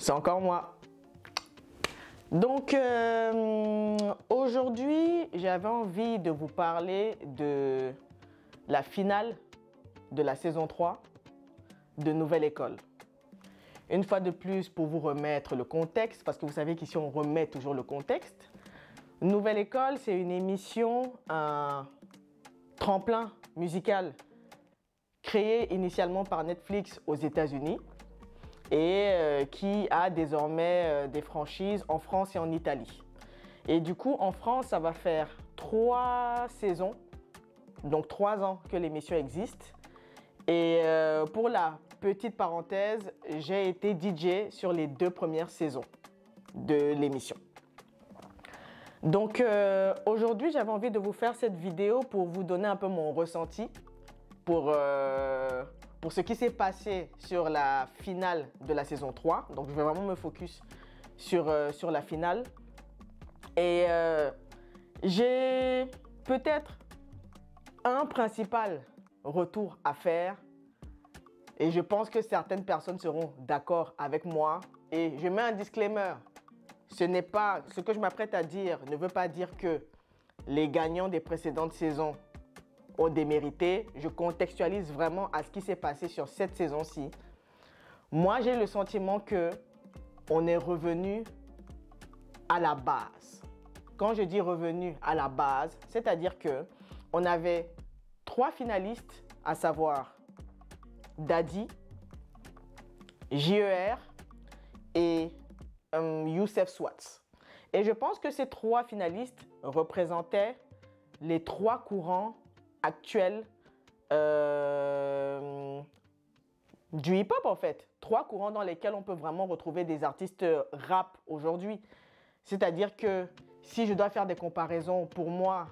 C'est encore moi. Donc, aujourd'hui, j'avais envie de vous parler de la finale de la saison 3 de Nouvelle École. Une fois de plus, pour vous remettre le contexte, parce que vous savez qu'ici, on remet toujours le contexte. Nouvelle École, c'est une émission, un tremplin musical créé initialement par Netflix aux États-Unis et qui a désormais des franchises en France et en Italie. Et du coup, en France, ça va faire 3 saisons, donc 3 ans que l'émission existe. Et pour la petite parenthèse, j'ai été DJ sur les 2 premières saisons de l'émission. Donc aujourd'hui, j'avais envie de vous faire cette vidéo pour vous donner un peu mon ressenti pour ce qui s'est passé sur la finale de la saison 3. Donc, je vais vraiment me focus sur la finale. Et j'ai peut-être un principal retour à faire. Et je pense que certaines personnes seront d'accord avec moi. Et je mets un disclaimer. Ce que je m'apprête à dire ne veut pas dire que les gagnants des précédentes saisons ont démérité. Je contextualise vraiment à ce qui s'est passé sur cette saison-ci. Moi, j'ai le sentiment que on est revenu à la base. Quand je dis revenu à la base, c'est-à-dire que on avait 3 finalistes, à savoir Daddy, JER et Youssef Swatz. Et je pense que ces 3 finalistes représentaient les 3 courants actuels du hip-hop en fait. 3 courants dans lesquels on peut vraiment retrouver des artistes rap aujourd'hui. C'est-à-dire que si je dois faire des comparaisons, pour moi,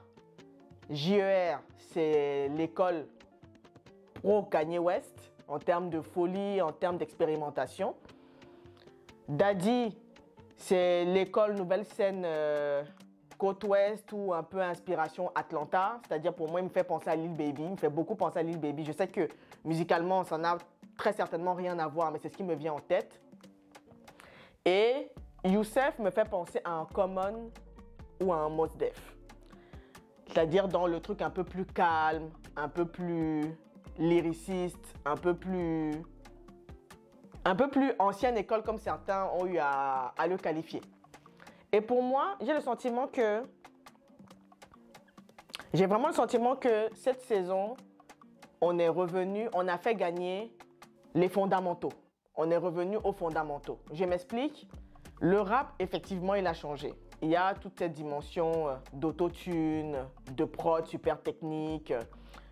JER, c'est l'école pro Kanye West en termes de folie, en termes d'expérimentation. Daddy, c'est l'école nouvelle scène côte ouest ou un peu inspiration Atlanta. C'est-à-dire pour moi, il me fait penser à Lil Baby. Il me fait beaucoup penser à Lil Baby. Je sais que musicalement, ça n'a très certainement rien à voir, mais c'est ce qui me vient en tête. Et Youssef me fait penser à un Common ou à un Mos Def. C'est-à-dire dans le truc un peu plus calme, un peu plus lyriciste, un peu plus ancienne école comme certains ont eu à le qualifier. Et pour moi, j'ai vraiment le sentiment que cette saison, on est revenu, on a fait gagner les fondamentaux. On est revenu aux fondamentaux. Je m'explique. Le rap, effectivement, il a changé. Il y a toute cette dimension d'autotune, de prod super technique,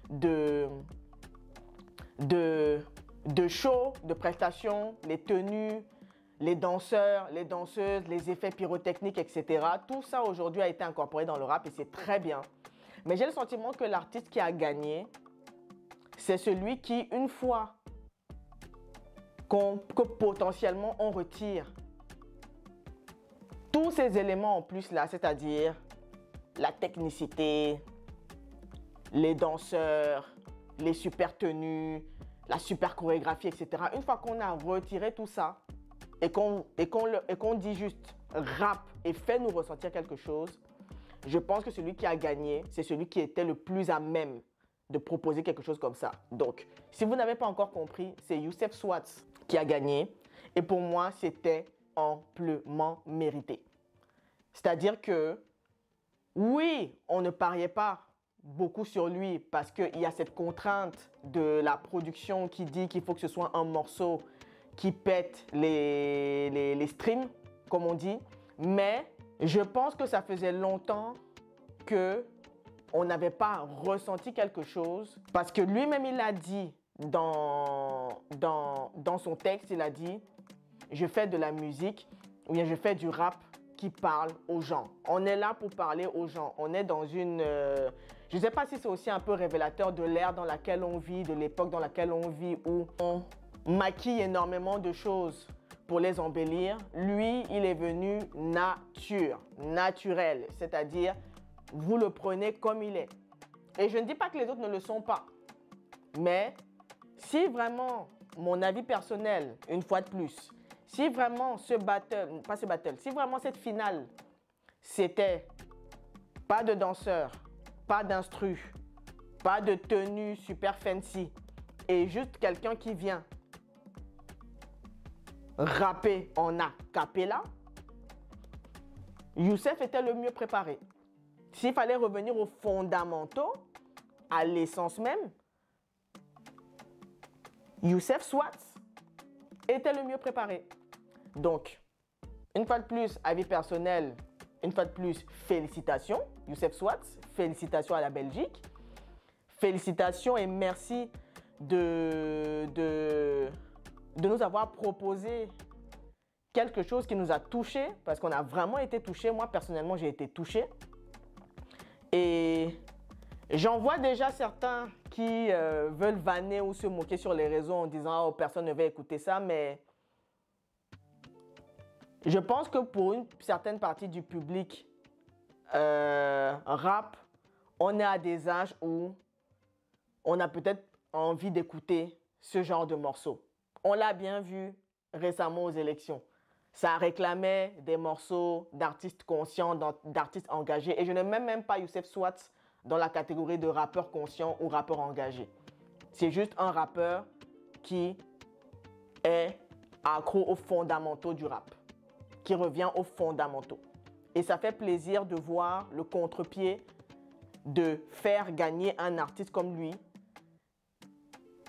de show, de prestations, les tenues, les danseurs, les danseuses, les effets pyrotechniques, etc. Tout ça aujourd'hui a été incorporé dans le rap et c'est très bien. Mais j'ai le sentiment que l'artiste qui a gagné, c'est celui qui, une fois que potentiellement on retire tous ces éléments en plus là, c'est-à-dire la technicité, les danseurs, les super tenues, la super chorégraphie, etc. Une fois qu'on a retiré tout ça et qu'on dit juste rap et fait nous ressentir quelque chose, je pense que celui qui a gagné, c'est celui qui était le plus à même de proposer quelque chose comme ça. Donc, si vous n'avez pas encore compris, c'est Youssef Swatz qui a gagné. Et pour moi, c'était amplement mérité. C'est-à-dire que, oui, on ne pariait pas beaucoup sur lui parce qu'il y a cette contrainte de la production qui dit qu'il faut que ce soit un morceau qui pète les streams, comme on dit. Mais je pense que ça faisait longtemps qu'on n'avait pas ressenti quelque chose parce que lui-même, il a dit dans son texte, il a dit « Je fais de la musique ou bien je fais du rap qui parle aux gens. » On est là pour parler aux gens. On est dans une... je ne sais pas si c'est aussi un peu révélateur de l'ère dans laquelle on vit, de l'époque dans laquelle on vit, où on maquille énormément de choses pour les embellir. Lui, il est venu naturel, c'est-à-dire vous le prenez comme il est. Et je ne dis pas que les autres ne le sont pas, mais si vraiment, mon avis personnel, une fois de plus, si vraiment ce battle, pas ce battle, si vraiment cette finale, c'était pas de danseur, pas d'instru, pas de tenue super fancy et juste quelqu'un qui vient rapper en a cappella, Youssef était le mieux préparé. S'il fallait revenir aux fondamentaux, à l'essence même, Youssef Swatz était le mieux préparé. Donc, une fois de plus, avis personnel, une fois de plus, félicitations, Youssef Swatz, félicitations à la Belgique, félicitations et merci de nous avoir proposé quelque chose qui nous a touchés, parce qu'on a vraiment été touchés. Moi, personnellement, j'ai été touché. Et j'en vois déjà certains qui veulent vanner ou se moquer sur les réseaux en disant « Oh, personne ne va écouter ça », mais je pense que pour une certaine partie du public rap, on est à des âges où on a peut-être envie d'écouter ce genre de morceaux. On l'a bien vu récemment aux élections. Ça réclamait des morceaux d'artistes conscients, d'artistes engagés. Et je ne mets même pas Youssef Swatz dans la catégorie de rappeur conscient ou rappeur engagé. C'est juste un rappeur qui est accro aux fondamentaux du rap, qui revient aux fondamentaux. Et ça fait plaisir de voir le contre-pied de faire gagner un artiste comme lui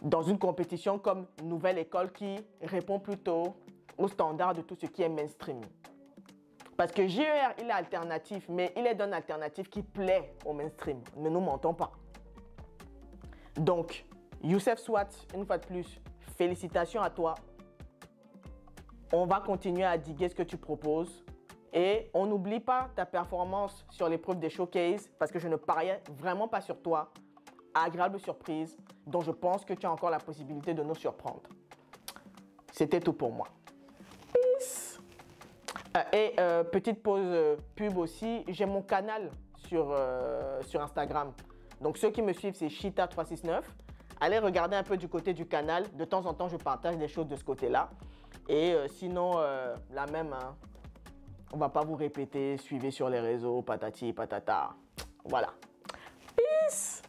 dans une compétition comme Nouvelle École qui répond plutôt aux standards de tout ce qui est mainstream. Parce que JER, il est alternatif, mais il est d'un alternatif qui plaît au mainstream. Ne nous mentons pas. Donc, Youssef Swatz, une fois de plus, félicitations à toi. On va continuer à diguer ce que tu proposes. Et on n'oublie pas ta performance sur l'épreuve des showcases, parce que je ne pariais vraiment pas sur toi. Agréable surprise, dont je pense que tu as encore la possibilité de nous surprendre. C'était tout pour moi. Peace. Petite pause pub aussi, j'ai mon canal sur Instagram. Donc ceux qui me suivent, c'est Chita369. Allez regarder un peu du côté du canal. De temps en temps, je partage des choses de ce côté-là. Et sinon, la même, hein, on va pas vous répéter. Suivez sur les réseaux, patati, patata. Voilà. Peace.